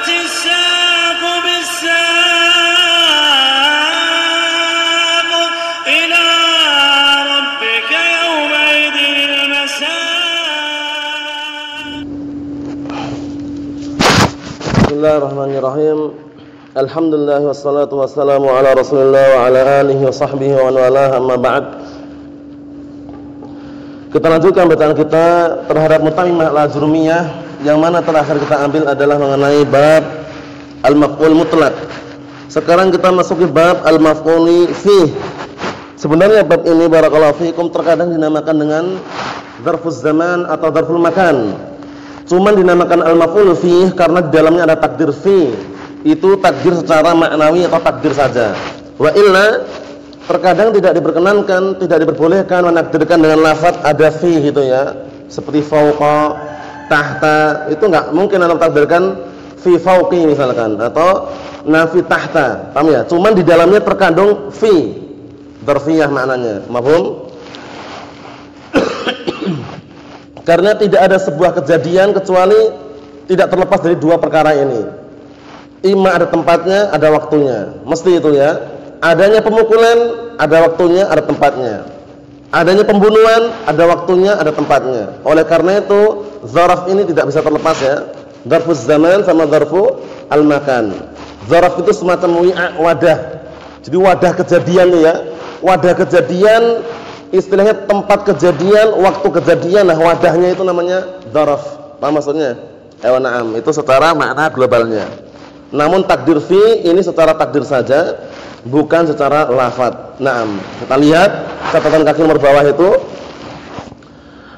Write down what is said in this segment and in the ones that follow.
الساق بالساق إلى ربك يومئذ المساق. بسم الله الرحمن الرحيم. Alhamdulillah wassalatu wassalamu ala Rasulillah wa ala alihi wa sahbihi wa walah, amma ba'd. Kita lanjutkan bacaan kita terhadap Mutammimah al-Ajrumiyah, yang mana terakhir kita ambil adalah mengenai bab al-maf'ul mutlaq. Sekarang kita masuk ke bab al-maf'uli fih. Sebenarnya bab ini barakallahu fikum terkadang dinamakan dengan dzarfuz zaman atau dzarful makan. Cuman dinamakan al-maf'ul fih karena di dalamnya ada takdir fi. Itu takdir secara maknawi atau takdir saja. Wa illa terkadang tidak diperkenankan, tidak diperbolehkan menakdirkan dengan lafaz ada fi gitu ya. Seperti fauqa, tahta, itu enggak mungkin anda takdirkan fi fauqi misalkan, atau nafi tahta. Paham ya? Cuman di dalamnya terkandung fi. Dzarfiyah maknanya. Mafhum? Karena tidak ada sebuah kejadian kecuali tidak terlepas dari dua perkara ini. Ima ada tempatnya, ada waktunya. Mesti itu ya. Adanya pemukulan, ada waktunya, ada tempatnya. Adanya pembunuhan, ada waktunya, ada tempatnya. Oleh karena itu, dzaraf ini tidak bisa terlepas ya. Dzarfuz zaman sama dzarfu al-makan. Dzaraf itu semacam wadah. Jadi wadah kejadian ya. Wadah kejadian, istilahnya tempat kejadian, waktu kejadian. Nah, wadahnya itu namanya dzaraf. Paham maksudnya? Na'am, itu secara makna globalnya. Namun takdir fi ini secara takdir saja, bukan secara lafaz. Naam. Kita lihat catatan kaki nomor bawah itu,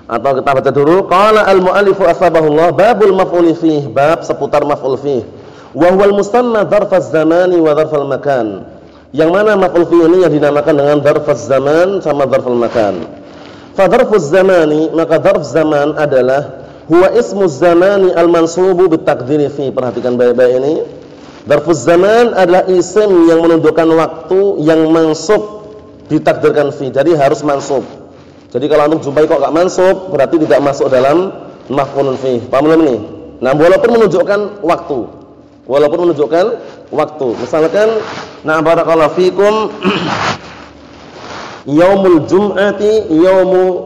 atau kita baca dulu. Qala al-mu'allifu asbahullah babul maf'ul fi, bab seputar maf'ul fi. Wa huwal musamma dzarfaz zamani wa dzarfal makan. Yang mana maf'ul fi ini yang dinamakan dengan dzarfaz zaman sama dzarful makan. Fa dzarfuz zamani, maka dzarf zaman adalah huwa ismu zamani al-mansubu bitaqdiri fi. Perhatikan baik-baik ini. Dzarfuz zaman adalah isim yang menunjukkan waktu yang mansub ditakdirkan fi. Jadi harus mansub. Jadi kalau antum jumpai kok enggak mansub, berarti tidak masuk dalam maf'ulun fi. Paham belum ini? Nah, walaupun menunjukkan waktu. Walaupun menunjukkan waktu. Misalkan, na barakallahu fikum yaumul jum'ati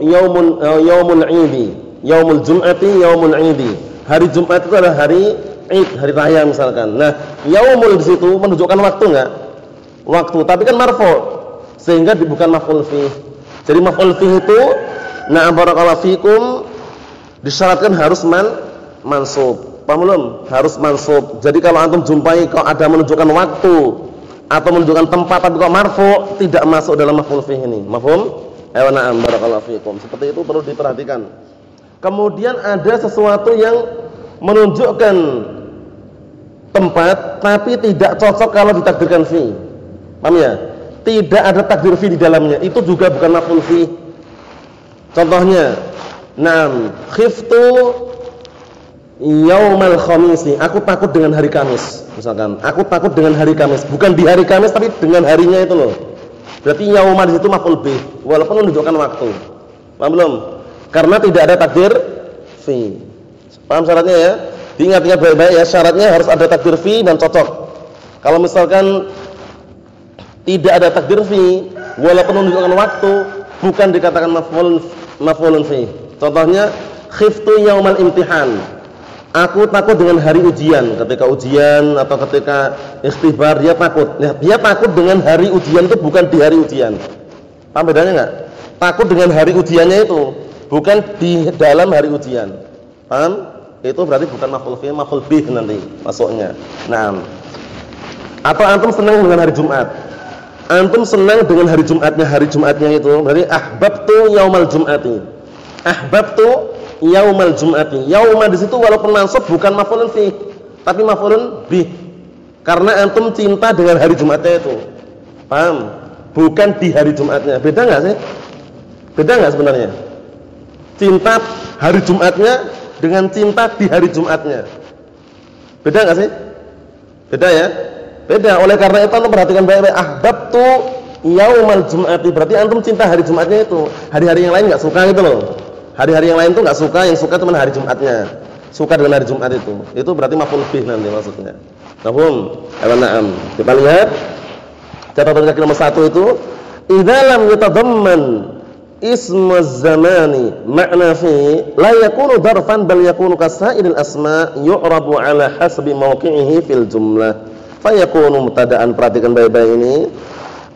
yaumul 'idi. Yaumul jum'ati yaumul 'idi. Hari Jumat itu adalah hari Id, hari raya misalkan. Nah, yaumul di situ menunjukkan waktu enggak? Waktu, tapi kan marfu', sehingga bukan maf'ul fi. Jadi maf'ul fi itu na barakallahu fikum disyaratkan harus mansub. Paham belum? Harus mansub. Jadi kalau antum jumpai kok ada menunjukkan waktu atau menunjukkan tempat tapi kok marfu', tidak masuk dalam maf'ul fi ini. Mafhum? Na'am barakallahu fikum. Seperti itu perlu diperhatikan. Kemudian ada sesuatu yang menunjukkan tempat tapi tidak cocok kalau ditakdirkan fi. Paham ya? Tidak ada takdir fi di dalamnya. Itu juga bukan maf'ul fi. Contohnya, na'am, khiftu yaumal khamisi. Aku takut dengan hari Kamis. Misalkan, aku takut dengan hari Kamis. Bukan di hari Kamis tapi dengan harinya itu loh. Berarti yauma di situ maf'ul bih walaupun menunjukkan waktu. Paham belum? Karena tidak ada takdir fi. Paham syaratnya ya? Diingat-ingat baik-baik ya, syaratnya harus ada takdir fi dan cocok. Kalau misalkan tidak ada takdir fi walaupun menunjukkan waktu, bukan dikatakan maf'ulun fi. Contohnya, khiftu yaumal imtihan. Aku takut dengan hari ujian. Ketika ujian atau ketika ikhtibar dia takut. Nah, dia takut dengan hari ujian itu bukan di hari ujian. Paham bedanya enggak? Takut dengan hari ujiannya itu, bukan di dalam hari ujian. Paham? Itu berarti bukan maf'ul fi, maf'ul bih nanti masuknya. Naam. Atau antum senang dengan hari Jumat. Antum senang dengan hari Jumatnya itu berarti ahbabtu yaumal jum'ati. Ahbabtu yaumal jum'ati. Yauma di situ walaupun mansub bukan maf'ulun fi, tapi maf'ulun bih. Karena antum cinta dengan hari Jumatnya itu. Paham? Bukan di hari Jumatnya. Beda enggak sih? Beda enggak sebenarnya? Cinta hari Jumatnya dengan cinta di hari Jumatnya. Beda enggak sih? Beda ya? Beda. Oleh karena itu antum perhatikan baik-baik. Ahbabtu yaumal jum'ati. Berarti antum cinta hari Jumatnya itu. Hari-hari yang lain enggak suka gitu loh. Hari-hari yang lain tuh enggak suka, yang suka cuma hari Jumatnya. suka dengan hari Jumat itu berarti maf'ul bih nanti maksudnya. Nahum, na'am. Kita lihat catatan kaki nomor 1 itu, idza lam yatadamman ismu zamani ma'na fi la yakunu darfan bal yakunu kasairil asma yu'rabu ala hasbi mawqi'ihi fil jumlah. Fa yakunu mubtada'an. Perhatikan baik-baik ini.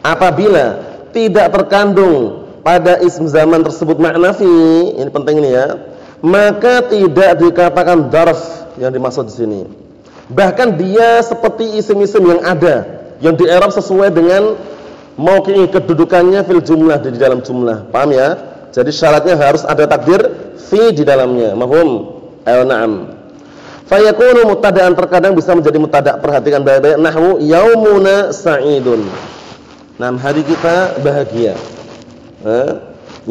Apabila tidak terkandung pada ism zaman tersebut makna fi, ini penting ini ya, maka tidak dikatakan darf yang dimaksud di sini. Bahkan dia seperti isim-isim yang ada, yang di i'rab sesuai dengan mauqi'i, kedudukannya fil jumlah, di dalam jumlah. Paham ya? Jadi syaratnya harus ada takdir fi di dalamnya. Mafhum? Ayo na'am. Fa yakunu mubtada'an, terkadang bisa menjadi mubtada'. Perhatikan baik-baik. Nahwu yaumuna sa'idun. Nah, hari kita bahagia.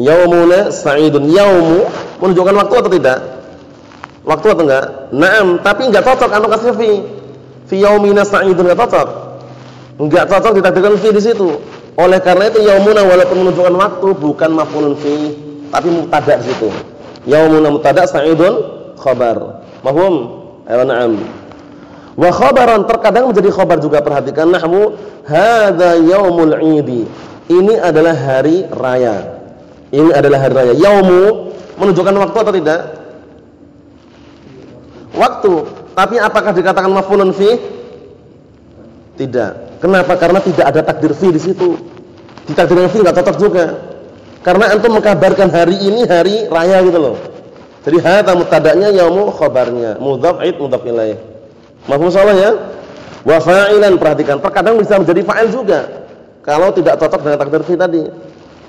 Yaumuna sa'idun. Yaumu menunjukkan waktu atau tidak? Waktu atau enggak? Naam, tapi enggak cocok antum kasih fi. Fi yaumina sa'idun enggak cocok. Enggak cocok ditakdirkan fi di situ. Oleh karena itu yaumuna walaupun menunjukkan waktu bukan maf'ulun fi, tapi mubtada' di situ. Yaumuna mubtada', sa'idun khabar. Mafhum? Ayo na'am. Wa khabaran, terkadang menjadi khabar juga. Perhatikan nahwu hadza yaumul 'idi. Ini adalah hari raya. Ini adalah hari raya. Yaumu menunjukkan waktu atau tidak? Waktu. Tapi apakah dikatakan maf'ulun fi? Tidak. Kenapa? Karena tidak ada takdir fi di situ. Ditakdirkan fi enggak cocok juga. Karena antum mengkabarkan hari ini hari raya gitu loh. Jadi hadza mubtada'nya, yaumu khabarnya, mudhaf id mudhaf ilaih. Mafhum salah ya? Wa fa'ilan, perhatikan, terkadang bisa menjadi fa'il juga kalau tidak cocok dengan takdir fi tadi.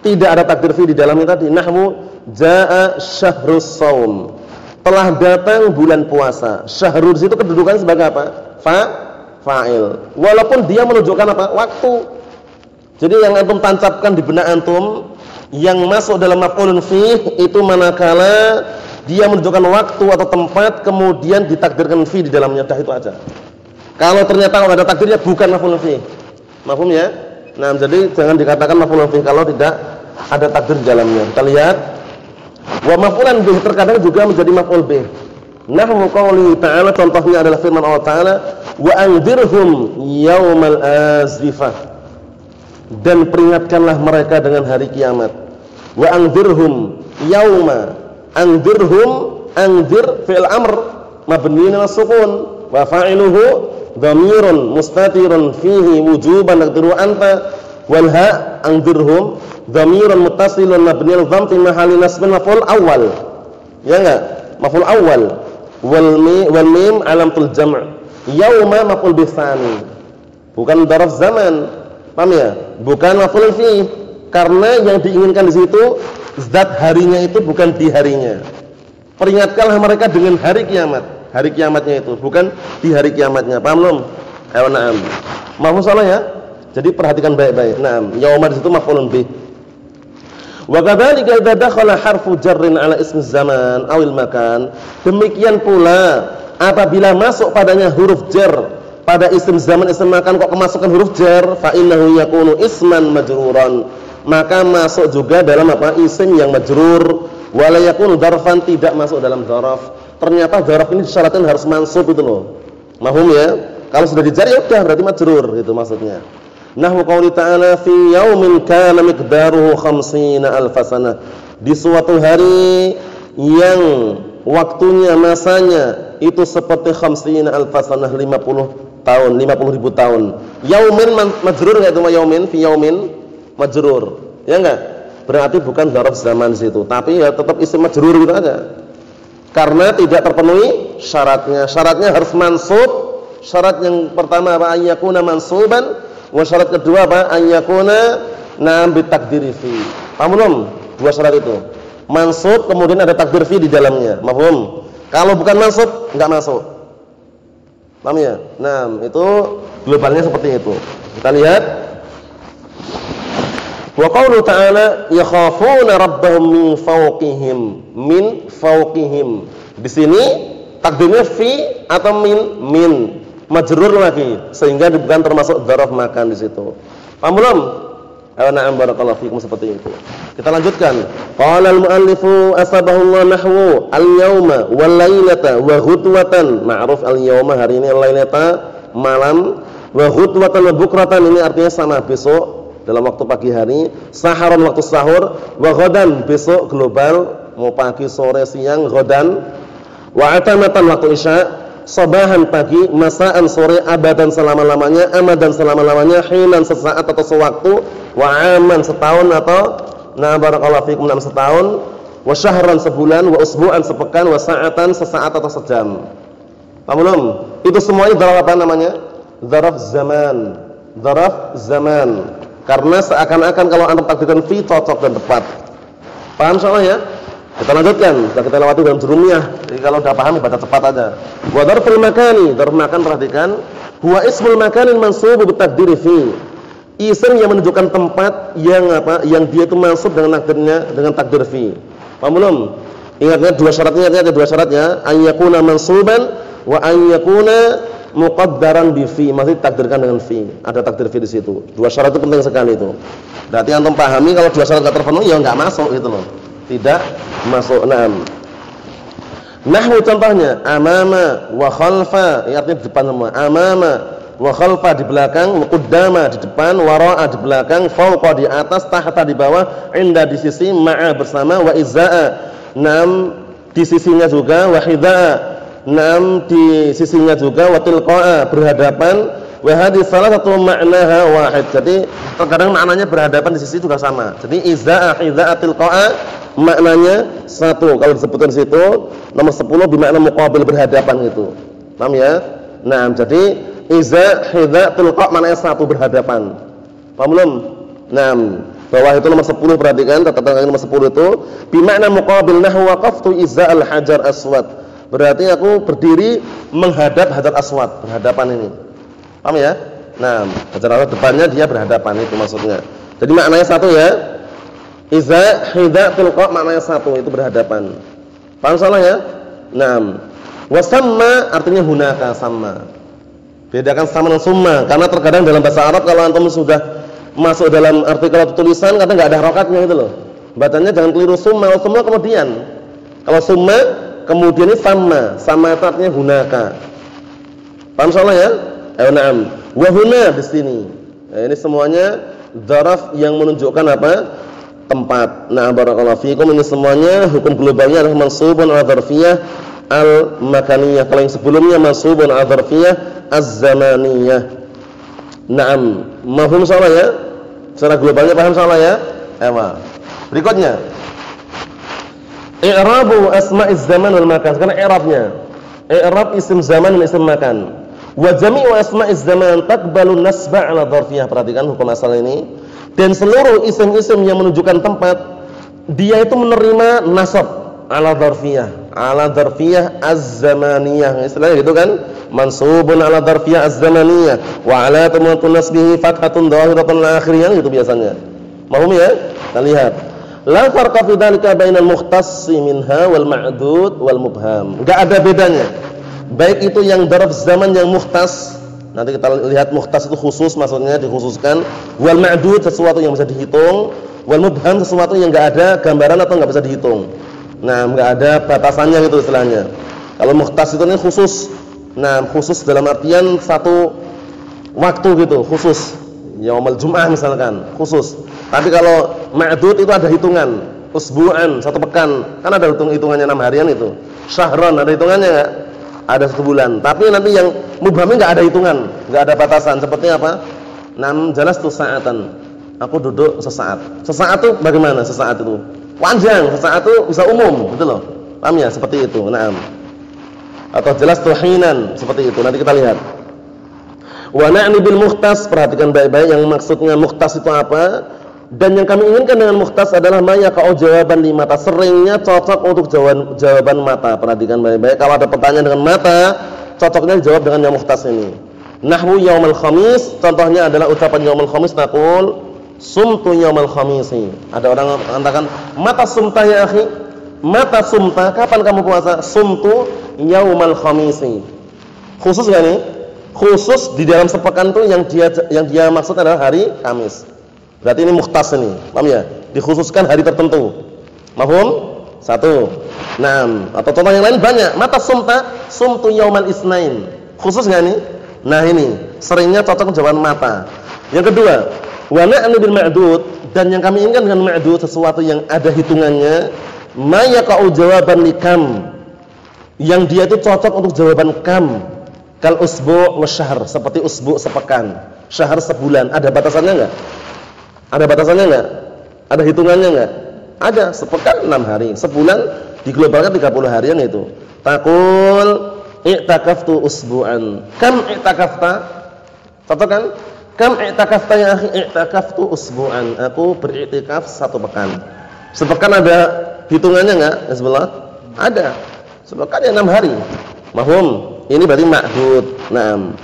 Tidak ada takdir fi di dalamnya tadi. Nahwu jaa syahrus shaum. Telah datang bulan puasa. Syahrul di situ kedudukannya sebagai apa? Fa'il. Walaupun dia menunjukkan apa? Waktu. Jadi yang antum tancapkan di benak antum yang masuk dalam maf'ulun fi itu manakala dia menunjukkan waktu atau tempat kemudian ditakdirkan fi di dalamnya, dah itu aja. Kalau ternyata ada takdirnya bukan maf'ulun fi. Mafhum ya? Nah, jadi jangan dikatakan maf'ulun fi kalau tidak ada takdir di dalamnya. Kita lihat. Wa maf'ulan bih, terkadang juga menjadi maf'ul bih. Nahwu qouli ta'ala, contohnya adalah firman Allah Ta'ala, wa anzirhum yaumal azifah. Dan peringatkanlah mereka dengan hari kiamat. Wa anzirhum yauma. Anzirhum, anzir fi'il amr mabniun 'ala sukun wa fa'iluhu dhamirun mustatirun fihi wujuban naqdiru anta wal ha anzirhum dhamirun muttasilun mabniun dhamm fi mahalli nasbin maf'ul awal. Ya enggak? Maf'ul awal. Wal mim alamatul jam'. Yauma maf'ul bitsani. Bukan dzaraf zaman. Paham ya? Bukan maf'ul fi. Karena yang diinginkan di situ zat harinya itu bukan di harinya. Peringatkanlah mereka dengan hari kiamat. Hari kiamatnya itu bukan di hari kiamatnya. Paham belum? Ayo na'am. Mahfuz salah ya? Jadi perhatikan baik-baik. Na'am. Yauma di situ maf'ulun bih. Wa kadzalika idza dakhala harfu jarrin 'ala ismi zaman awil makan. Demikian pula apabila masuk padanya huruf jar pada isim zaman, isim makan, kok kemasukan huruf jar, fa innahu yakunu isman majruran. Maka masuk juga dalam apa? Isim yang majrur. Wala yakunu dzarfan, tidak masuk dalam dzaraf. Ternyata dzaraf ini disyaratkan harus mansub itu loh. Mahum ya? Kalau sudah dijar ya udah berarti majrur itu maksudnya. Nahwu qouli ta'ala fi yaumin kana miqdaruhu 50,000 sanah. Di suatu hari yang waktunya, masanya itu seperti 50,000 sanah, 50 tahun, 50.000 tahun. Yaumin majrur enggak itu yaumin? Fi yaumin majrur. Ya enggak? Berarti bukan dzaraf zaman di situ, tapi ya tetap isim majrur gitu aja. Karena tidak terpenuhi syaratnya. Syaratnya harus mansub. Syarat yang pertama apa? Ayyakuna mansuban. Wa syarat kedua apa? Ayyakuna na'am bitakdiri fi. Paham belum? Dua syarat itu. Mansub kemudian ada takdir fi di dalamnya. Mafhum? Kalau bukan mansub enggak masuk. Paham ya? Nah, itu globalnya seperti itu. Kita lihat. Wa qaulu ta'ala yakhafuna rabbahum min fawqihim. Min fawqihim. Di sini takdirnya fi atau min majrur lagi sehingga bukan termasuk dzaraf makan di situ. Paham belum? Na'am barakallahu fikum, seperti itu. Kita lanjutkan. Qala al-muallifu asbahullahu nahwu al-yauma wal lailata wa ghudwatan. Ma'ruf al-yauma hari ini, al-lailata malam, wa ghudwatan wa bukratan ini artinya sama besok dalam waktu pagi hari, saharon waktu sahur, wa ghadan besok global mau pagi sore siang ghadan, wa atamatan waktu isya, sabahan pagi, masaan sore, abadan selama-lamanya, amadan selama-lamanya, hinan sesaat atau sewaktu, wa aman setahun atau na barakallahu fikum 6 setahun, wa syahran sebulan, wa usbu'an sepekan, wa sa'atan sesaat atau sejam. Paham belum? Itu semuanya dzaraf apa namanya? Dzaraf zaman. Dzaraf zaman. Karena seakan-akan kalau antum takdirkan fi cocok dan tepat. Paham soalnya ya? Kita lanjutkan, kita lewati dalam jurumiyah. Jadi kalau sudah paham baca cepat aja. Wa dzarful makani, dzarf makan perhatikan, huwa ismul makanin mansub bi taqdiri fi. Isim yang menunjukkan tempat yang apa? Yang dia itu mansub dengan takdirnya dengan takdir fi. Paham belum? Ingatnya dua syaratnya, ada dua syaratnya, an yakuna mansuban wa an yakuna muqaddaran bi fi, masih takdirkan dengan fi. Ada takdir fi di situ. Dua syarat itu penting sekali itu. Berarti antum pahami kalau dua syarat enggak terpenuhi ya enggak masuk gitu loh. Tidak masuk. Naam. Nahwu contohnya amama wa khalfa, artinya di depan semua. Amama wa khalfa di belakang, qaddama di depan, wara'a di belakang, fawqa di atas, tahta di bawah, inda di sisi, ma'a bersama, wa izaa. Naam di sisinya juga, wa hidaa. Naam di sisinya juga, wa tilqa'a berhadapan, wa hadhihi salah satu ma'naha wahid. Jadi terkadang maknanya berhadapan di sisi juga sama. Jadi izaa, hidaa, tilqa'a maknanya satu. Kalau disebutkan di situ nomor 10 bermakna muqabil berhadapan gitu. Paham ya? Nah, jadi iza, hidza, tilqa maknanya satu berhadapan. Paham belum? Nah, bawah itu nomor 10 perhatikan, catatan nomor 10 itu bermakna muqabil nahwa waqaftu iza al-hajar aswad. Berarti aku berdiri menghadap hajar aswad, berhadapan ini. Paham ya? Nah, hajar aswad depannya dia berhadapan itu maksudnya. Jadi maknanya satu ya. Iza, hidza, tilqa maknanya satu, itu berhadapan. Paham salah ya? Naam. Wa samma artinya hunaka sama. Bedakan sama dengan summa, karena terkadang dalam bahasa Arab kalau antum sudah masuk dalam artikel atau tulisan kadang enggak ada harokatnya gitu loh. Bacanya jangan keliru summa, kalau summa kemudian. Kalau summa kemudian ini sama, sama itu artinya hunaka. Paham salah ya? Ayo naam. Wa huna di sini. Nah, ini semuanya dzaraf yang menunjukkan apa? Tempat. Nah, barakallahu fikum, ini semuanya hukum globalnya adalah mansubun ala dzarfiyah al-makaniyah. Kalau yang sebelumnya mansubun ala dzarfiyah az-zamaniyah. Naam, mafhum salah ya? Secara globalnya paham salah ya? Ewa. Berikutnya. I'rabu asma'iz zaman wal makan. Sekarang i'rabnya. I'rab isim zaman dan isim makan. Wa jami'u asma'iz zaman taqbalu nasba ala dzarfiyah. Perhatikan hukum asal ini. Dan seluruh isim-isim yang menunjukkan tempat dia itu menerima nasab ala dzarfiyah az-zamaniyah. Istilahnya gitu kan? Mansubun ala dzarfiyah az-zamaniyah wa ala tamatun nasbihi fathatun dhahiratun akhiriyah, itu biasanya. Paham ya? Kita lihat. La farqa fi dzalika bainal mukhtassi minha wal ma'dud wal mubham. Enggak ada bedanya. Baik itu yang dzarf zaman yang mukhtas. Nanti kita lihat mukhtas itu khusus, maksudnya dikhususkan. Wal ma'dud sesuatu yang bisa dihitung, wal mubham sesuatu yang enggak ada gambaran atau enggak bisa dihitung. Nah, enggak ada batasannya gitu istilahnya. Kalau mukhtas itu ini khusus. Nah, khusus dalam artian satu waktu gitu, khusus. Yaumul Jum'ah misalkan, khusus. Tapi kalau ma'dud itu ada hitungan, usbu'an, satu pekan. Kan ada hitungannya 6 harian itu. Syahran ada hitungannya enggak? Ada 1 bulan. Tapi nanti yang mubhamnya enggak ada hitungan, enggak ada batasan. Seperti apa? Nam jalastu sa'atan. Aku duduk sesaat. Sesaat itu bagaimana sesaat itu? Panjang, sesaat itu bisa umum, gitu loh. Paham ya? Seperti itu. Naam. Atau jalastu hinan, seperti itu. Nanti kita lihat. Wa na'ni bil mukhtas, perhatikan baik-baik yang maksudnya mukhtas itu apa? Dan yang kami inginkan dengan mukhtas adalah mayaqa'u jawaban li mata, seringnya cocok untuk jawaban mata. Perhatikan baik-baik, kalau ada pertanyaan dengan mata, cocoknya dijawab dengan yang mukhtas ini. Nahwu yaumul khamis, contohnya adalah ucapan yaumul khamis, naqul sumtu yaumul khamisi. Ada orang mengatakan, mata sumta ya akhi? Mata sumta, kapan kamu puasa? Sumtu yaumul khamisi. Khusus enggak nih? Khusus di dalam sepekan tuh yang dia maksud adalah hari Kamis. Berarti ini mukhtas ini. Paham ya? Dikhususkan hari tertentu. Mafhum? Satu. Naam. Atau contoh yang lain banyak. Mata sumtu yaumal isnain. Khusus enggak nih? Nah ini, seringnya cocok jawaban mata. Yang kedua, wa na'nu bil ma'dud, dan yang kami inginkan dengan ma'dud sesuatu yang ada hitungannya, ma yaqa'u jawaban likam. Yang dia itu cocok untuk jawaban kam. Kal usbu' wasyahr, seperti usbu' sepekan, syahr sebulan. Ada batasannya enggak? Ada batasannya enggak? Ada hitungannya enggak? Ada. Sepekan 6 hari, sebulan diglobalkan 30 harian itu. Taqul i'takaftu usbu'an. Kam i'takafta? Cocok kan? Kam i'takafta ya akhi? I'takaftu usbu'an. Aku beriktikaf 1 pekan. Sepekan ada hitungannya enggak? Bismillah. Ada. Sepekan ya 6 hari. Mahum. Ini berarti ma'dud. Naam.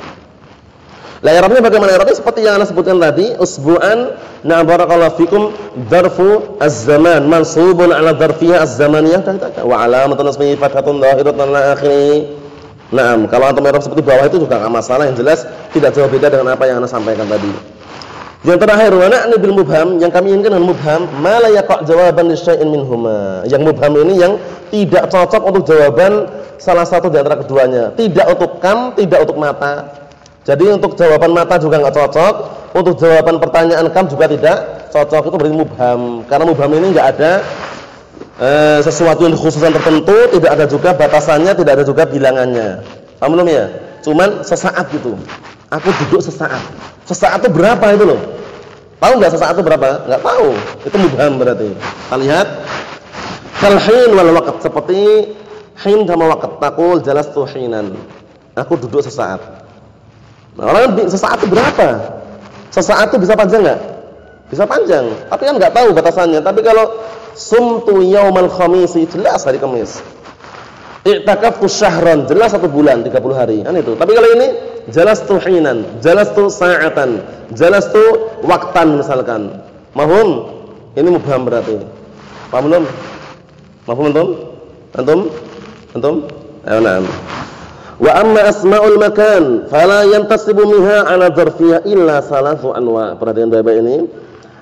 La i'rabnya bagaimana i'rabnya? Seperti yang Anda sebutkan tadi, usbu'an, na barakallahu fikum, dzarfu az-zaman mansubun 'ala dzarfiyah az-zamaniyah wa 'alamatun nasbihi fathatun dhahiratun 'ala akhirih. Naam, kalau antum i'rab seperti bawah itu juga enggak masalah, yang jelas tidak jauh beda dengan apa yang Anda sampaikan tadi. Yang terakhir, wa na'ni bil mubham, yang kami inginkan dengan mubham, ma la yaqa' jawaban li syai'in minhuma. Yang mubham ini yang tidak cocok untuk jawaban salah satu di antara keduanya. Tidak untuk kam, tidak untuk mata. Jadi untuk jawaban mata juga enggak cocok, untuk jawaban pertanyaan kam juga tidak cocok. Itu berarti mubham. Karena mubham ini enggak ada sesuatu yang khususan tertentu, tidak ada juga batasannya, tidak ada juga bilangannya. Paham belum ya? Cuman sesaat gitu. Aku duduk sesaat. Sesaat itu berapa itu loh? Tahu enggak sesaat itu berapa? Enggak tahu. Itu mubham berarti. Kita lihat. Kal hin wal waqt, seperti hin sama waqt. Taqul jalastu hinan. Aku duduk sesaat. Nah, orang sesaat itu berapa? Sesaat itu bisa panjang enggak? Bisa panjang. Tapi kan enggak tahu batasannya. Tapi kalau sumtu yaumal khamis, jelas hari Kamis. I'takaftu syahran, jelas 1 bulan 30 hari. Kan itu. Tapi kalau ini jalastu hinan, jalastu sa'atan, jalastu waqtan misalkan. Mahum? Ini mubham berarti. Paham belum? Mahum antum? Antum? Ayo na'am. Wa amma asma'ul makan fala yantasibu minha 'ala dzarfiyah illa salatu anwa. Perhatian Bapak ini.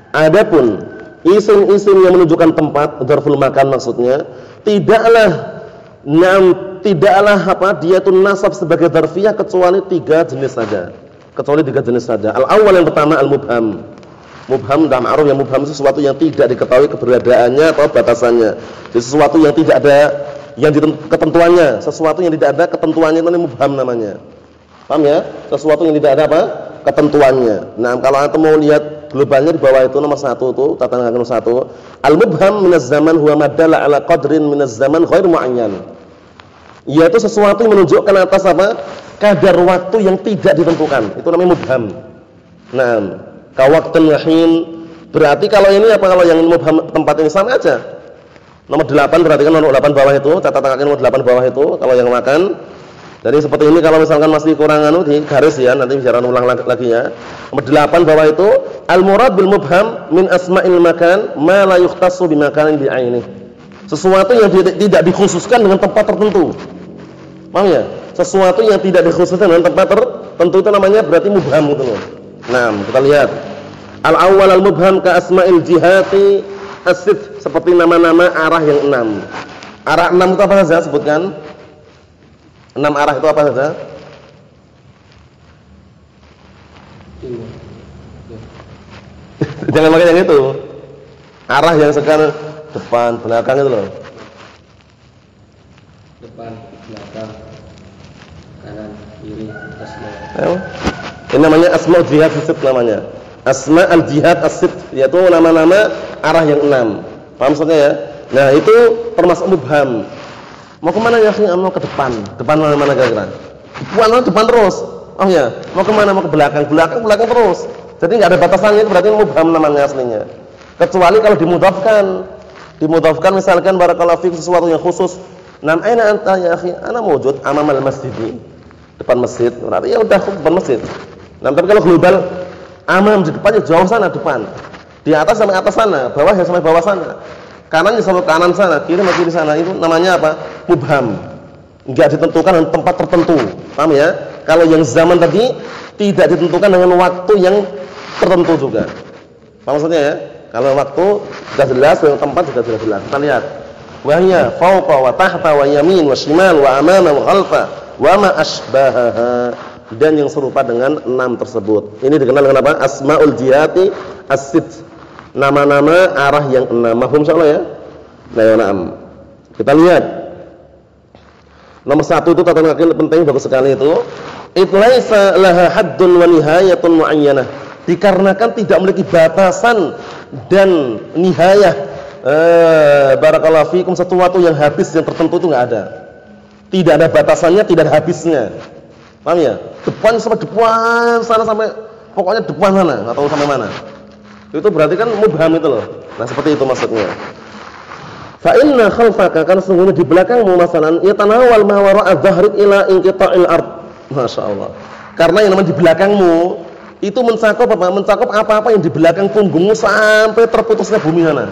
Adapun isim-isim yang menunjukkan tempat, dzarful makan maksudnya, tidaklah dia itu nasab sebagai dzarfiyah kecuali 3 jenis saja. Kecuali 3 jenis saja. Al-awwal yang pertama al-mubham. Mubham dalam ma'ruf, yang mubham sesuatu yang tidak diketahui keberadaannya atau batasannya. Jadi sesuatu yang tidak ada ketentuannya, sesuatu yang tidak ada ketentuannya itu mubham namanya. Paham ya? Sesuatu yang tidak ada apa? Ketentuannya. Nah, kalau antum mau lihat globalnya di bawah itu nomor 1 itu, tatanan nomor 1. Al-mubham minaz zaman huwa madalla ala qadrin minaz zaman ghair muayyan. Yaitu sesuatu yang menunjukkan atas apa? Kadar waktu yang tidak ditentukan. Itu namanya mubham. Nah, ka waqtin wa hin. Berarti kalau ini apa, kalau yang mubham tempat ini sama aja. Nomor 8 berarti kan nomor 8 bawah itu, catatan kaki nomor 8 bawah itu kalau yang makan. Jadi seperti ini kalau misalkan masih kurang di garis ya, nanti bicara ulang lagi ya. Nomor 8 bawah itu al-murad bil mubham min asma'il makan ma la yukhtassu bi makanin bi ainihi. Sesuatu yang tidak dikhususkan dengan tempat tertentu. Paham ya? Sesuatu yang tidak dikhususkan dengan tempat tertentu itu namanya berarti mubham gitu loh. Nah, kita lihat. Al-awwal al-mubham ka asma'il jihati as-sitt, seperti nama-nama arah yang 6. Arah 6 itu apa saja sebutkan? 6 arah itu apa saja? Jangan pakai yang itu. Arah yang sekarang depan, belakang itu loh. Depan, belakang, kanan, kiri, atas, bawah. Ayo. Ini namanya asma' jihad as-sitt namanya. Asma' al-jihad as-sitt, yaitu nama-nama arah yang 6. Paham maksudnya ya? Nah, itu termasuk mubham. Mau kemana ya? Mau ke depan. Depan mana kira-kira? Depan terus. Oh ya, mau kemana? Mau ke belakang. Belakang terus. Jadi nggak ada batasannya, itu berarti mubham namanya aslinya. Kecuali kalau dimudhafkan misalkan barakallahu fiik sesuatu yang khusus. Nam aina anta ya akhi? Ana mawjud amamal masjid. Depan masjid. Berarti ya udah depan masjid. Nah, tapi kalau global amam di depannya jauh sana depan. Di atas sampai atas sana, bawah ya sampai bawah sana. Kanan sampai kanan sana, kiri sampai kiri sana, itu namanya apa? Mubham. Enggak ditentukan dengan tempat tertentu. Paham ya? Kalau yang zaman tadi tidak ditentukan dengan waktu yang tertentu juga. Apa maksudnya ya? Kalau waktu sudah jelas, kalau tempat juga sudah jelas. Kita lihat. Wa hiya fawqa wa tahta wa yamin wa shimal wa amama wa khalfa wa ma asbahaha. Dan yang serupa dengan 6 tersebut. Ini dikenal dengan apa? Asmaul jihati as-sitt. Nama-nama arah yang 6. Mafhum insyaallah ya? Nah, ya, na'am. Kita lihat. Nomor 1 itu tata nakil penting, bagus sekali itu. Itlaisa laha haddun wa nihayatun muayyanah. Dikarenakan tidak memiliki batasan dan nihayah. Barakallahu fikum, sesuatu yang habis yang tertentu itu enggak ada. Tidak ada batasannya, tidak ada habisnya. Paham ya? Depan sampai depan sana, sampai pokoknya depan sana, enggak tahu sampai mana. Itu berarti kan mubham itu loh. Nah, seperti itu maksudnya. Fa inna khalfaka, karena sesungguhnya di belakangmu masalan yatanawal ma wara'a dhahrik ila inqita'il ard. Masyaallah. Karena yang namanya di belakangmu itu mencakup apa? Mencakup apa-apa yang di belakang punggungmu sampai terputusnya bumi sana.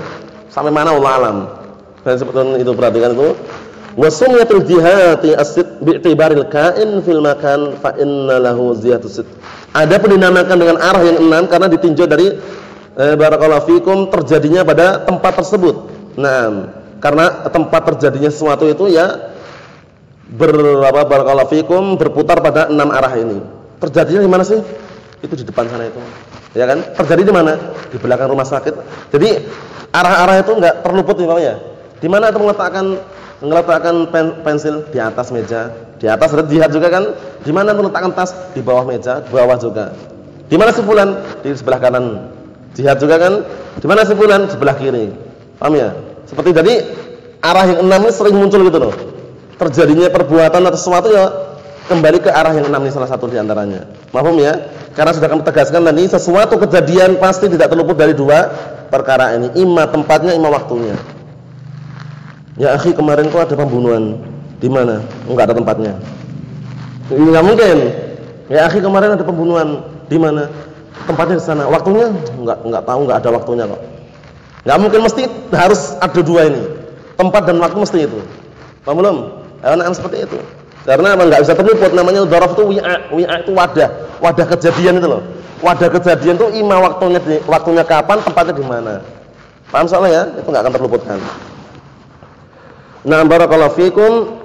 Sampai mana Allah alam. Dan sebetulnya itu perhatikan itu. Wa sumyatul jihati as-sitt bi'tibaril ka'in fil makan fa inna lahu ziyatus sitt. Ada pun dinamakan dengan arah yang 6 karena ditinjau dari barakallahu fikum terjadinya pada tempat tersebut. Nah, karena tempat terjadinya sesuatu itu ya barakallahu fikum berputar pada 6 arah ini. Terjadinya di mana sih? Itu di depan sana itu. Ya kan? Terjadi di mana? Di belakang rumah sakit. Jadi arah-arah itu enggak terluput nih Pak ya. Di mana itu meletakkan pensil di atas meja. Di atas ada jihad juga kan? Di mana meletakkan tas? Di bawah meja, di bawah juga. Di mana si fulan? Di sebelah kanan. Jihad juga kan? Di mana si fulan? Sebelah kiri. Paham ya? Seperti jadi arah yang 6 ini sering muncul gitu loh. Terjadinya perbuatan atau sesuatu ya kembali ke arah yang 6 ini salah satu di antaranya. Paham ya? Karena sudah kami tegaskan tadi sesuatu kejadian pasti tidak terluput dari 2 perkara ini. Ima tempatnya, ima waktunya. Ya akhi, kemarin kok ada pembunuhan. Di mana? Enggak ada tempatnya. Ini enggak mungkin. Ya akhi, kemarin ada pembunuhan. Di mana? Tempatnya di sana. Waktunya? Enggak tahu, enggak ada waktunya kok. Enggak mungkin, mesti harus ada 2 ini. Tempat dan waktu mesti itu. Paham belum? Anak seperti itu. Karena apa? Enggak bisa terluput. Namanya dzaraf itu wi'a itu wadah kejadian itu loh. Wadah kejadian itu ima waktunya kapan, tempatnya di mana. Paham soalnya ya? Itu enggak akan terluputkan. Nah, barakallahu fikum.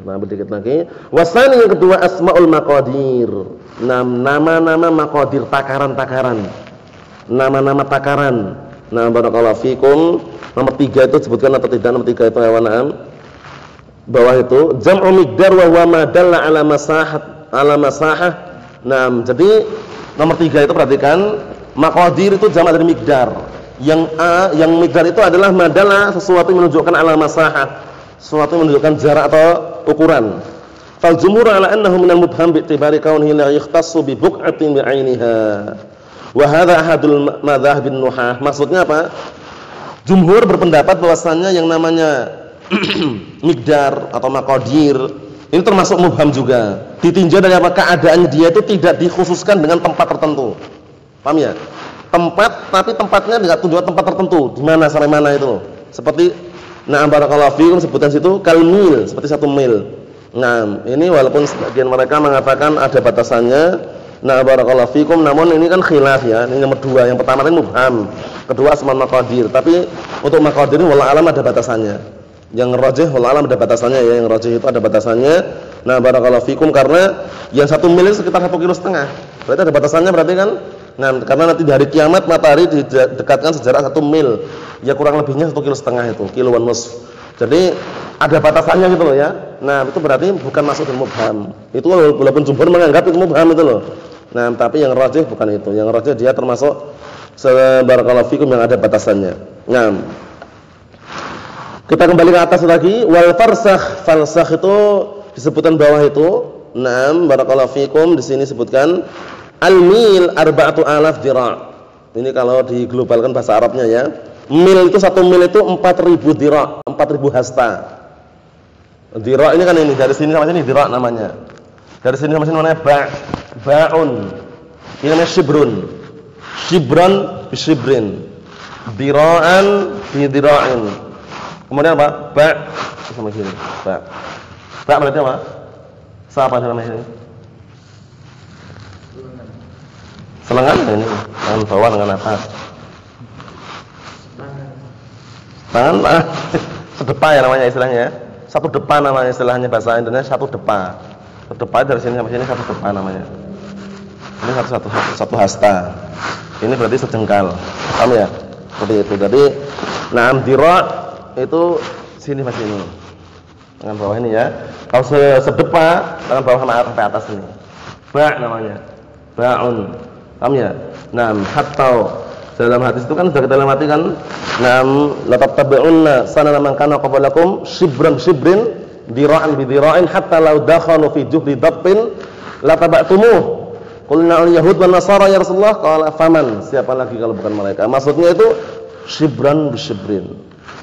Nah, sedikit lagi. Wasani yang kedua asmaul maqadir. Nama-nama maqadir, takaran-takaran. Nama-nama takaran. Nah, barakallahu fikum. Nomor 3 itu sebutkan atau tidak? Nomor 3 itu hewanam. Bawah itu jam'u miqdar wa huwa ma dalla ala masahah. Nah, jadi nomor 3 itu perhatikan maqadir itu jamak dari miqdar. Yang miqdar itu adalah madalla, sesuatu yang menunjukkan ala masahah, sesuatu yang menunjukkan jarak atau ukuran. Fal jumhur ala annahu minal mubham bi'tibari kaunihi la yakhtassu bi buq'atin bi'ainiha. Wa hadha ahadul madzhab bin nuhah. Maksudnya apa? Jumhur berpendapat bahwasannya yang namanya miqdar atau maqadir ini termasuk mubham juga. Ditinjau dari apa? Keadaannya dia itu tidak dikhususkan dengan tempat tertentu. Paham ya? Tempat, tapi tempatnya enggak tunjukkan tempat tertentu. Di mana sampai mana itu. Seperti na'am barakallahu fikum sebutan situ kalmil, seperti 1 mil. Nah, ini walaupun sebagian mereka mengatakan ada batasannya. Nah, barakallahu fikum, namun ini kan khilaf ya. Ini nomor 2. Yang pertama ini mubham. Kedua asma maqadir. Tapi untuk maqadir ini wallahu alam ada batasannya. Yang rajih wallahu alam ada batasannya ya. Yang rajih itu ada batasannya. Nah, barakallahu fikum, karena yang 1 mil sekitar 1,5 km. Berarti ada batasannya berarti kan? Nah, karena nanti di hari kiamat matahari didekatkan sejarak 1 mil. Ya kurang lebihnya 1,5 km itu, kiloan nus. Jadi ada batasannya gitu loh ya. Nah, itu berarti bukan masuk dalam mubham. Itu walaupun jumhur menganggap itu mubham itu loh. Nah, tapi yang rajih bukan itu. Yang rajih dia termasuk barakallahu fikum yang ada batasannya. Nah, kita kembali ke atas lagi. Wal farsakh, farsakh itu disebutkan bawah itu. Nah, barakallahu fikum di sini sebutkan al-mil 4,000 dira'. Ini kalau diglobalkan bahasa Arabnya ya. Mil itu 1 mil itu 4.000 dira', 4.000 hasta. Dira' ini kan ini dari sini sampai sini dira' namanya. Dari sini sampai sini namanya ba'un. Ini namanya shibrun. Shibran bi shibrin. Dira'an bi dira'in. Kemudian apa? Sama sini. Berarti apa? Siapa namanya ini? Selengan ini, tangan bawah dengan atas. Tangan sedepa ya namanya istilahnya. Satu depa namanya istilahnya bahasa Indonesia, satu depa. Depa dari sini sampai sini satu depa namanya. Ini satu hasta. Ini berarti sejengkal. Paham ya? Seperti itu. Jadi na'am dira' itu sini sampai sini. Tangan bawah ini ya. Kalau sedepa, tangan bawah sampai atas ini. Ba' namanya. Ba'un. Paham ya? Na'am hatta dalam hadis itu kan sudah kita lewati kan, nam latattabi'unna sanana man kana qablakum shibran shibrin dira'an bi dira'in hatta law dakhalu fi juhri dabbin lataba'tumuh. Qulna al yahud wan nasara ya Rasulullah, qala faman, siapa lagi kalau bukan mereka. Maksudnya itu shibran bi shibrin,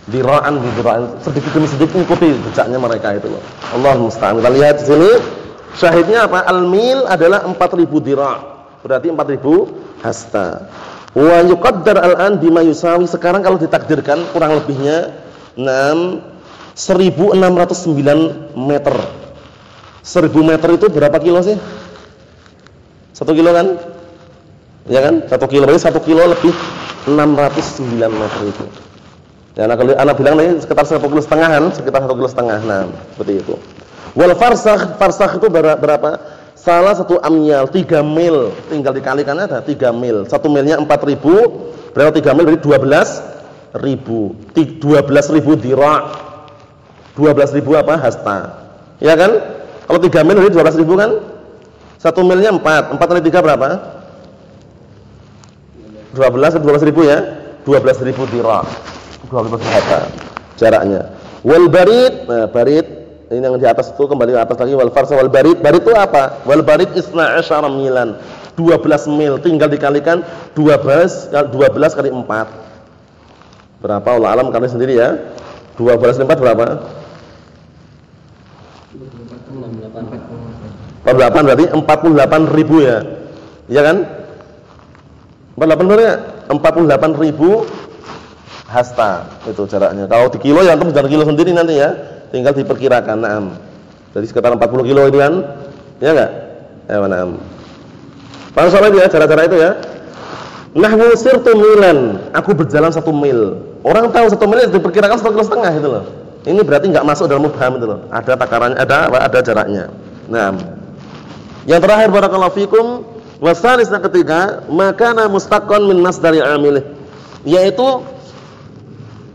dira'an bi dira'in, sedikit demi sedikit ikuti jejaknya mereka itu loh. Allahu musta'an. Kita lihat di sini syahidnya apa? Al-mil adalah 4000 dira', berarti 4000 hasta. Wa yuqaddar al-an bima yusawi, sekarang kalau ditakdirkan kurang lebihnya 1609 meter. 1000 meter itu berapa kilo sih? 1 kilo kan? Ya kan? 1 kilo berarti 1 kilo lebih 609 meter itu. Ya, anak bilang tadi sekitar 1,5 kiloan, sekitar 1,5 kilo. Nah, seperti itu. Wal farsakh itu berapa? Salah satu amyal 3 mil, tinggal dikalikan ada 3 mil. 1 milnya 4000, berarti 3 mil berarti 12.000. 12.000 dira'. 12.000 apa? Hasta. Ya kan? Kalau 3 mil berarti 12.000 kan? 1 milnya 4. 4 kali 3 berapa? 12 12.000 ya. 12.000 dira'. 12.000 hasta jaraknya. Wal barid, nah barid ini yang di atas itu, kembali ke atas lagi. Wal farsa wal barid. Barid itu apa? Wal barid 12 milan. 12 mil, tinggal dikalikan 12 kali 4. Berapa? Allah alam kalian sendiri ya. 12 kali 4 berapa? 48 berarti 48.000 ya. Iya kan? 48 berarti 48.000 hasta itu jaraknya. Kalau di kilo ya antum jangan kilo sendiri nanti ya. Tinggal diperkirakan, na'am. Jadi sekitar 40 kilo itu kan? Ya enggak? Ya, na'am. Paham soal ya, cara-cara itu ya. Nahwu sirtu milan, aku berjalan 1 mil. Orang tahu 1 mil itu diperkirakan 1,5 kilo itu loh. Ini berarti enggak masuk dalam mubham itu loh. Ada takarannya, ada jaraknya. Na'am. Yang terakhir barakallahu fikum, wasalisna ketiga, makana mustaqqan min masdari amilih. Yaitu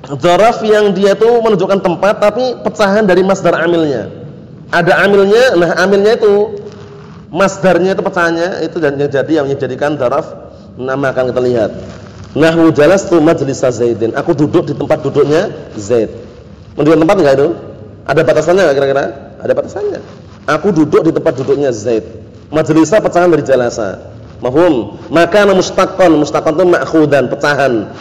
dzaraf yang dia tuh menunjukkan tempat tapi pecahan dari masdar amilnya. Ada amilnya, nah amilnya itu masdarnya itu pecahannya itu yang jadi yang menjadikan dzaraf. Nama akan kita lihat. Nahwu jalastu majlisa Zaidin. Aku duduk di tempat duduknya Zaid. Menunjukkan tempat enggak itu? Ada batasannya enggak kira-kira? Ada batasannya. Aku duduk di tempat duduknya Zaid. Majlisa pecahan dari jalasa. Mafhum? Maka mustaqqan, mustaqqan itu ma'khudan, pecahan.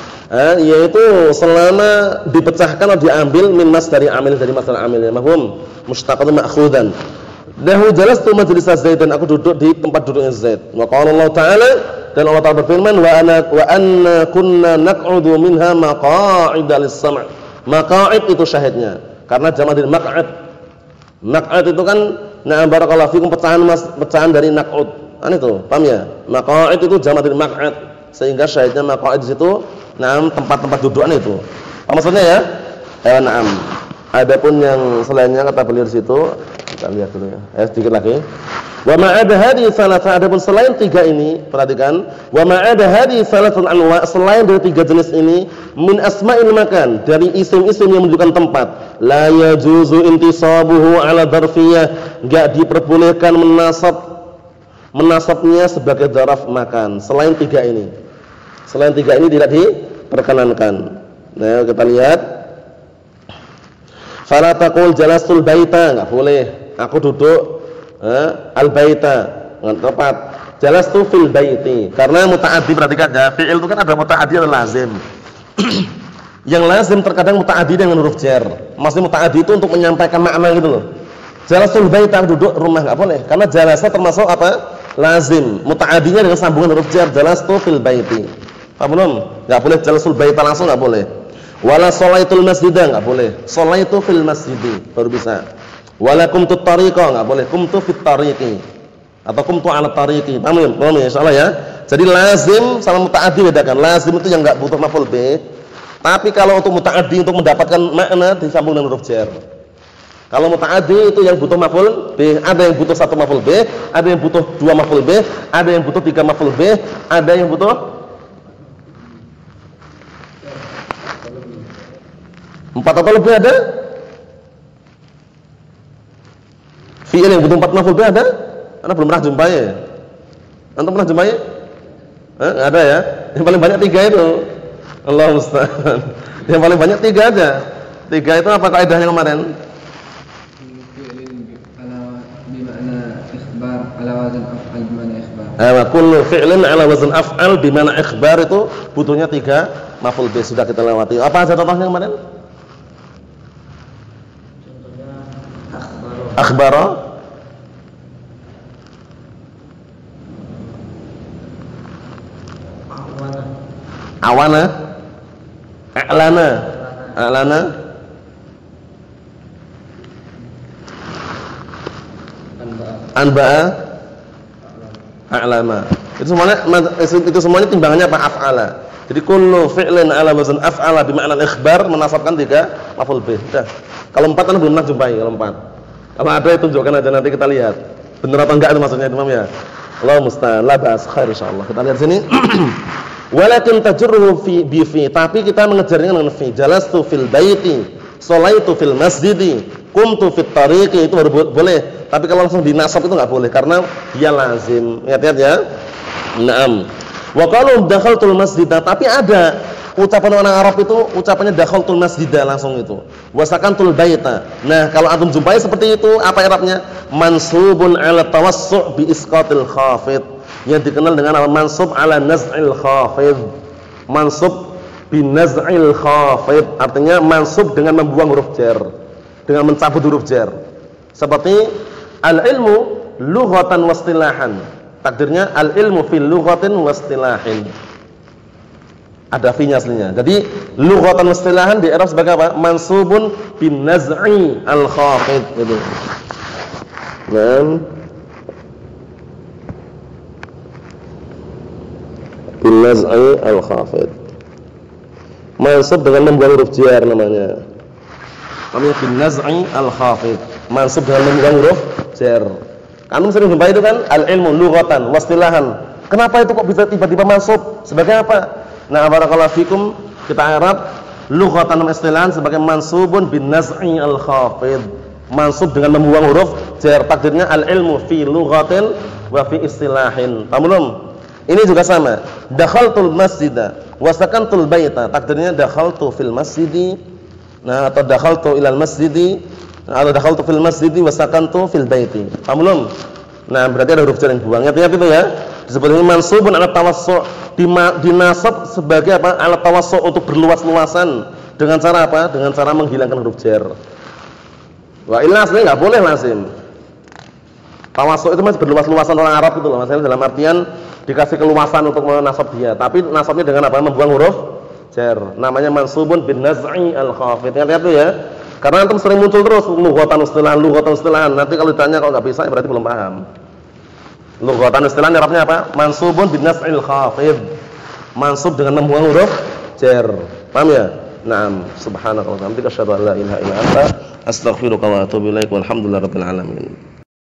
Yaitu selama dipecahkan atau diambil min masdari amil, dari masdar amilnya. Mafhum? Mustaqqan ma'khudan. Nahwu jalastu majlisa Zaidin, aku duduk di tempat duduknya Zaid. Wa qala Allah Ta'ala, dan Allah Ta'ala berfirman, wa anna kunna naq'udu minha maqa'ida lis-sam'. Maqa'id itu syahidnya. Karena jama' dari maq'ad. Maq'ad itu kan na'am barakallahu fikum pecahan dari naq'ud. Itu, paham ya? Maqa'id itu jama' dari maq'ad. Sehingga syahidnya maqa'id di situ, na'am tempat-tempat dudukan itu. Apa maksudnya ya? Na'am. Adapun yang selainnya kata beliau di situ, kita lihat dulu ya. Sedikit lagi. Wa ma'ada hadhihi thalatha, adapun selain 3 ini, perhatikan, wa ma'ada hadhihi thalathatul anwa, selain dari 3 jenis ini, min asma'il makan, dari isim-isim yang menunjukkan tempat, la yajuzu intisabuhu ala dzarfiyah, enggak diperbolehkan menasabnya sebagai dzaraf makan. Selain 3 ini. Selain 3 ini tidak diperkenankan. Nah, kita lihat. Fala taqul jalastul baita, enggak boleh. Aku duduk al-baita, enggak tepat. Jalastu fil baiti, karena muta'addi, perhatikan ya, fi'il itu kan ada muta'addi dan lazim. Yang lazim terkadang muta'addi dengan huruf jar. Maksudnya muta'addi itu untuk menyampaikan makna gitu loh. Jalastul baita, duduk rumah, enggak boleh. Karena jalasa termasuk apa? Lazim. Muta'addinya dengan sambungan huruf jar, jalastu fil baiti. Apa belum? Enggak boleh jalastul baita langsung, enggak boleh. Wala sholaitul masjidah, enggak boleh. Sholaitu fil masjidi baru bisa. Wala kumtu tariqa, enggak boleh. Kumtu fit tariqi atau kumtu ala tariqi. Paham ya? Insyaallah ya. Jadi lazim sama muta'addi bedakan. Lazim itu yang enggak butuh maf'ul bih. Tapi kalau untuk muta'addi untuk mendapatkan makna disambung dengan huruf jar. Kalau muta'addi itu yang butuh maf'ul bih, ada yang butuh 1 maf'ul bih, ada yang butuh 2 maf'ul bih, ada yang butuh 3 maf'ul bih, ada yang butuh 4 atau lebih ada? Fi'il yang butuh 4 maf'ul bih ada? Anda belum pernah jumpai ya? Antum pernah jumpai? Nggak ada ya? Yang paling banyak 3 itu. Allah musta'an. Yang paling banyak 3 aja. 3 itu apa kaidahnya kemarin? Kullu fi'lin ala wazn af'al bimana ikhbar itu butuhnya 3 maf'ul bih, sudah kita lewati. Apa aja contohnya kemarin? Contohnya akhbara, awana, a'lana, anba'a, a'lama. Itu semuanya timbangannya apa? Af'ala. Jadi kullu fi'lin ala wazn af'ala bima'na al-ikhbar menasabkan 3 maf'ul bih. Sudah. Kalau 4 Anda belum pernah jumpai kalau 4. Kalau ada itu tunjukkan aja nanti kita lihat. Benar atau enggak itu maksudnya Imam ya. Allah musta'an, la ba'as khair insyaallah. Kita lihat sini. Walakin tajruhu fi, tapi kita mengejarnya dengan fi. Jalastu fil baiti, sholaitu fil masjidi, qumtu fit tariqi, itu baru boleh. Tapi kalau langsung dinasab itu enggak boleh karena dia lazim. Ingat-ingat ya. Naam. Wa qalu dakhaltul masjida, tapi ada ucapan orang Arab itu ucapannya dakhaltul masjida langsung itu. Wasakantul baita. Nah, kalau antum jumpai seperti itu, apa i'rabnya? Mansubun 'ala tawassu' bi isqatil khafid. Yang dikenal dengan nama mansub 'ala naz'il khafid. Mansub bi naz'il khafid, artinya mansub dengan membuang huruf jar, dengan mencabut huruf jar. Seperti al-ilmu lughatan wa istilahan. Takdirnya al-ilmu fil lughatin wa istilahin. Ada fi-nya aslinya. Jadi lughatan wa istilahan di i'rab sebagai apa? Mansubun bin naz'i al-khafid itu. Dan bin naz'i al-khafid. Mansub dengan membuang huruf jar namanya. Namanya bin naz'i al-khafid. Mansub dengan membuang huruf jar. Kamu sering jumpai itu kan al-ilmu lughatan wa istilahan. Kenapa itu kok bisa tiba-tiba mansub? Sebagai apa? Nah, barakallahu fikum, kita Arab lughatan wa istilahan sebagai mansubun bin naz'i al-khafid. Mansub dengan membuang huruf jar, takdirnya al-ilmu fi lughatin wa fi istilahin. Paham belum? Ini juga sama. Dakhaltul masjida wa sakantul baita, takdirnya dakhaltu fil masjidi. Nah, atau dakhaltu ilal masjidi, atau dakhaltu fil masjidi wa sakantu fil baiti. Paham belum? Nah, berarti ada huruf jar yang buang. Ingat itu ya. Disebut ini mansubun 'ala tawassu', dinasab sebagai apa? 'Ala tawassu' untuk berluas-luasan. Dengan cara apa? Dengan cara menghilangkan huruf jar. Wa illa aslinya enggak boleh lazim. Tawassu' itu masih berluas-luasan orang Arab itu loh. Maksudnya dalam artian dikasih keluasan untuk menasab dia, tapi nasabnya dengan apa? Membuang huruf jar. Namanya mansubun bin naz'i al-khafid. Ingat itu ya. Karena antum sering muncul terus lughatan istilahan. Nanti kalau ditanya kalau enggak bisa berarti belum paham. Lughatan istilahan Arabnya apa? Mansubun bin naz'il khafid. Mansub dengan membuang huruf jar. Paham ya? Naam. Subhanakallahumma wa bihamdika asyhadu an la ilaha illa anta astaghfiruka wa atubu ilaik. Walhamdulillahirabbil alamin.